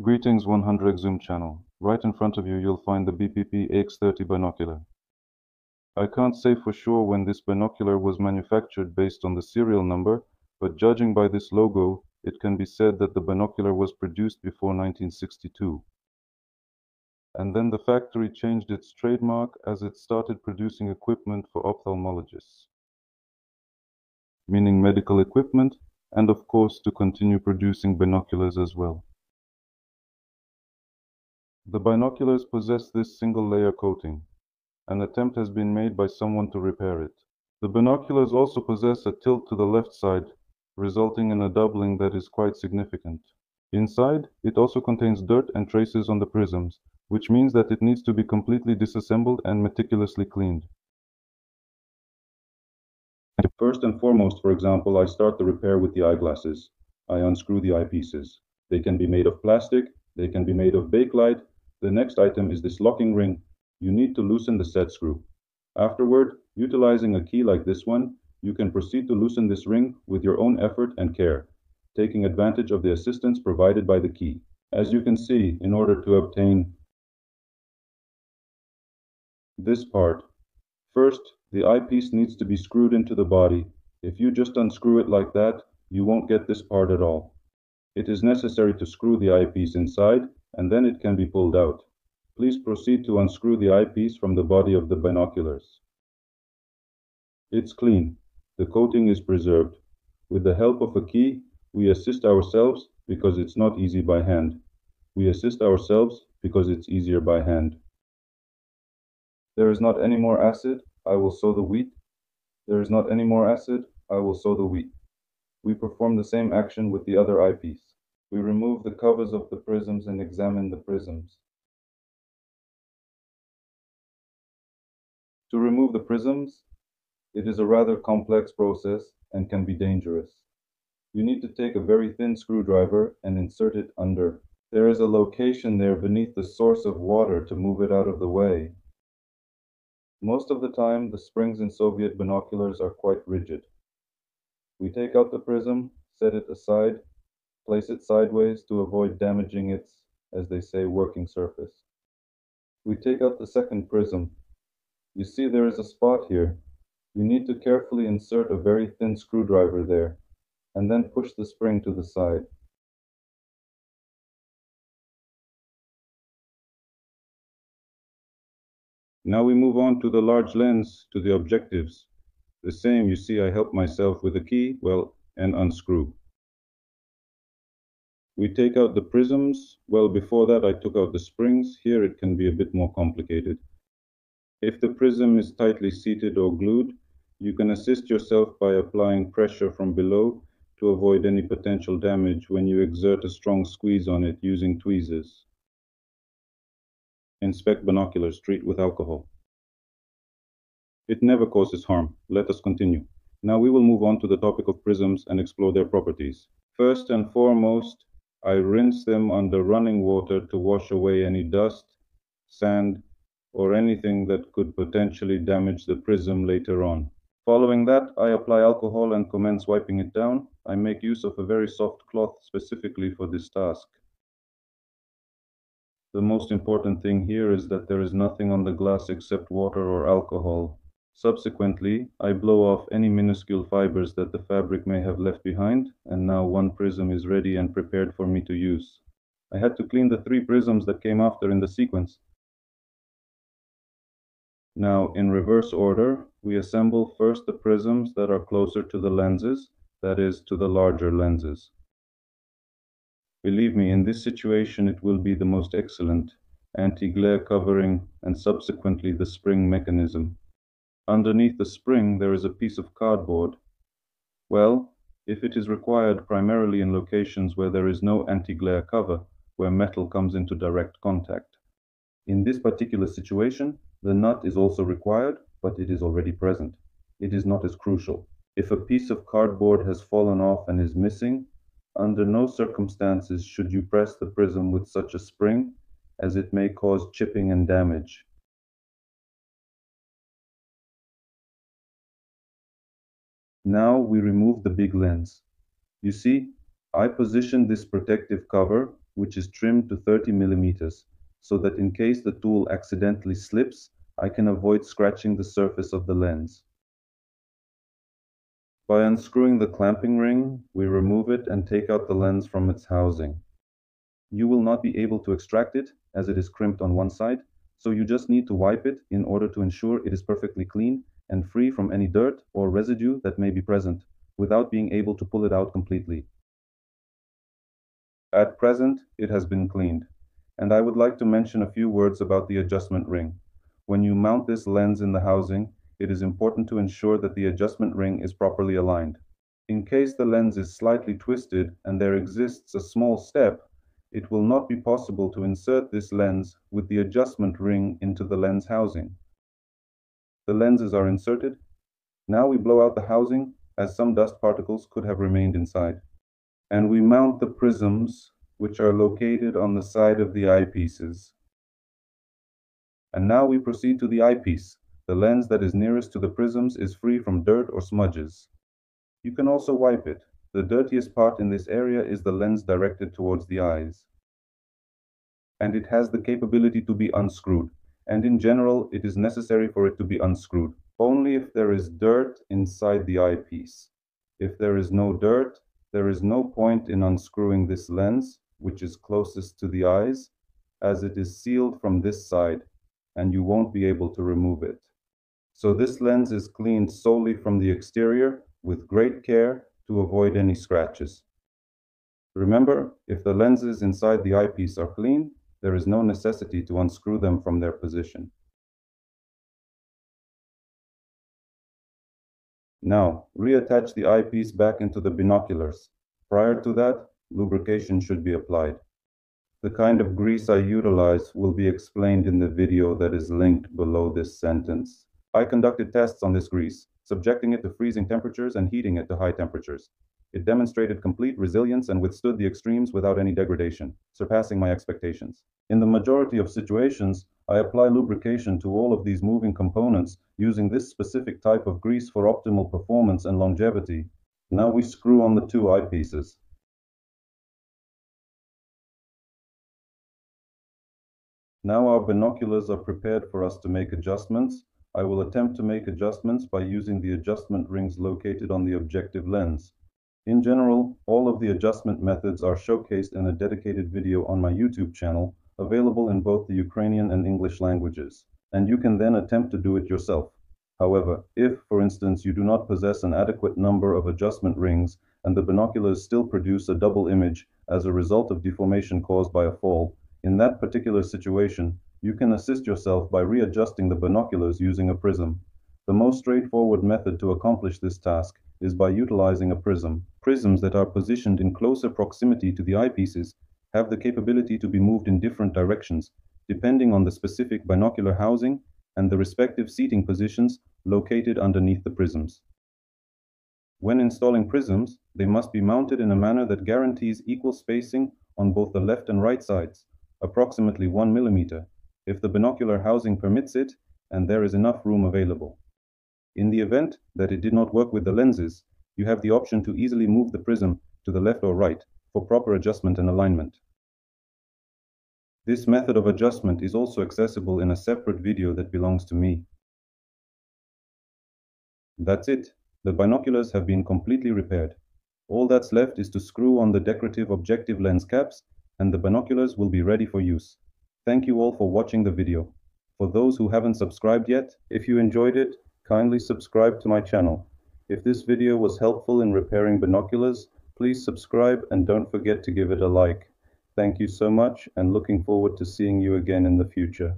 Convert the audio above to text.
Greetings 100x zoom channel. Right in front of you you'll find the BPP AX30 binocular. I can't say for sure when this binocular was manufactured based on the serial number, but judging by this logo, it can be said that the binocular was produced before 1962. And then the factory changed its trademark as it started producing equipment for ophthalmologists, meaning medical equipment, and of course to continue producing binoculars as well. The binoculars possess this single-layer coating. An attempt has been made by someone to repair it. The binoculars also possess a tilt to the left side, resulting in a doubling that is quite significant. Inside, it also contains dirt and traces on the prisms, which means that it needs to be completely disassembled and meticulously cleaned. First and foremost, for example, I start the repair with the eyeglasses. I unscrew the eyepieces. They can be made of plastic, they can be made of bakelite. The next item is this locking ring. You need to loosen the set screw. Afterward, utilizing a key like this one, you can proceed to loosen this ring with your own effort and care, taking advantage of the assistance provided by the key. As you can see, in order to obtain this part, first, the eyepiece needs to be screwed into the body. If you just unscrew it like that, you won't get this part at all. It is necessary to screw the eyepiece inside, and then it can be pulled out. Please proceed to unscrew the eyepiece from the body of the binoculars. It's clean. The coating is preserved. With the help of a key, we assist ourselves because it's not easy by hand. We assist ourselves because it's easier by hand. There is not any more acid, I will sow the wheat. There is not any more acid, I will sow the wheat. We perform the same action with the other eyepiece. We remove the covers of the prisms and examine the prisms. To remove the prisms, it is a rather complex process and can be dangerous. You need to take a very thin screwdriver and insert it under. There is a location there beneath the source of water to move it out of the way. Most of the time, the springs in Soviet binoculars are quite rigid. We take out the prism, set it aside, place it sideways to avoid damaging its, as they say, working surface. We take out the second prism. You see there is a spot here. You need to carefully insert a very thin screwdriver there, and then push the spring to the side. Now we move on to the large lens, to the objectives. The same, you see, I help myself with a key, and unscrew. We take out the prisms. Before that I took out the springs. Here it can be a bit more complicated. If the prism is tightly seated or glued, you can assist yourself by applying pressure from below to avoid any potential damage when you exert a strong squeeze on it using tweezers. Inspect binoculars, treat with alcohol. It never causes harm. Let us continue. Now we will move on to the topic of prisms and explore their properties. First and foremost, I rinse them under running water to wash away any dust, sand, or anything that could potentially damage the prism later on. Following that, I apply alcohol and commence wiping it down. I make use of a very soft cloth specifically for this task. The most important thing here is that there is nothing on the glass except water or alcohol. Subsequently, I blow off any minuscule fibers that the fabric may have left behind, and now one prism is ready and prepared for me to use. I had to clean the 3 prisms that came after in the sequence. Now, in reverse order, we assemble first the prisms that are closer to the lenses, that is, to the larger lenses. Believe me, in this situation it will be the most excellent anti-glare covering and subsequently the spring mechanism. Underneath the spring there is a piece of cardboard. If it is required primarily in locations where there is no anti-glare cover, where metal comes into direct contact. In this particular situation, the nut is also required, but it is already present. It is not as crucial. If a piece of cardboard has fallen off and is missing, under no circumstances should you press the prism with such a spring, as it may cause chipping and damage. Now we remove the big lens. You see, I position this protective cover which is trimmed to 30 millimeters, so that in case the tool accidentally slips, I can avoid scratching the surface of the lens. By unscrewing the clamping ring, we remove it and take out the lens from its housing. You will not be able to extract it as it is crimped on one side, so you just need to wipe it in order to ensure it is perfectly clean and free from any dirt or residue that may be present, without being able to pull it out completely. At present, it has been cleaned, and I would like to mention a few words about the adjustment ring. When you mount this lens in the housing, it is important to ensure that the adjustment ring is properly aligned. In case the lens is slightly twisted and there exists a small step, it will not be possible to insert this lens with the adjustment ring into the lens housing. The lenses are inserted. Now we blow out the housing, as some dust particles could have remained inside. And we mount the prisms, which are located on the side of the eyepieces. And now we proceed to the eyepiece. The lens that is nearest to the prisms is free from dirt or smudges. You can also wipe it. The dirtiest part in this area is the lens directed towards the eyes. And it has the capability to be unscrewed. And in general, it is necessary for it to be unscrewed only if there is dirt inside the eyepiece. If there is no dirt, there is no point in unscrewing this lens, which is closest to the eyes, as it is sealed from this side, and you won't be able to remove it. So this lens is cleaned solely from the exterior with great care to avoid any scratches. Remember, if the lenses inside the eyepiece are clean, there is no necessity to unscrew them from their position. Now, reattach the eyepiece back into the binoculars. Prior to that, lubrication should be applied. The kind of grease I utilize will be explained in the video that is linked below this sentence. I conducted tests on this grease, subjecting it to freezing temperatures and heating it to high temperatures. It demonstrated complete resilience and withstood the extremes without any degradation, surpassing my expectations. In the majority of situations, I apply lubrication to all of these moving components using this specific type of grease for optimal performance and longevity. Now we screw on the two eyepieces. Now our binoculars are prepared for us to make adjustments. I will attempt to make adjustments by using the adjustment rings located on the objective lens. In general, all of the adjustment methods are showcased in a dedicated video on my YouTube channel, available in both the Ukrainian and English languages, and you can then attempt to do it yourself. However, if, for instance, you do not possess an adequate number of adjustment rings and the binoculars still produce a double image as a result of deformation caused by a fall, in that particular situation, you can assist yourself by readjusting the binoculars using a prism. The most straightforward method to accomplish this task is by utilizing a prism. Prisms that are positioned in closer proximity to the eyepieces have the capability to be moved in different directions, depending on the specific binocular housing and the respective seating positions located underneath the prisms. When installing prisms, they must be mounted in a manner that guarantees equal spacing on both the left and right sides, approximately 1 millimeter, if the binocular housing permits it and there is enough room available. In the event that it did not work with the lenses, you have the option to easily move the prism to the left or right for proper adjustment and alignment. This method of adjustment is also accessible in a separate video that belongs to me. That's it. The binoculars have been completely repaired. All that's left is to screw on the decorative objective lens caps, and the binoculars will be ready for use. Thank you all for watching the video. For those who haven't subscribed yet, if you enjoyed it, kindly subscribe to my channel. If this video was helpful in repairing binoculars, please subscribe and don't forget to give it a like. Thank you so much, and looking forward to seeing you again in the future.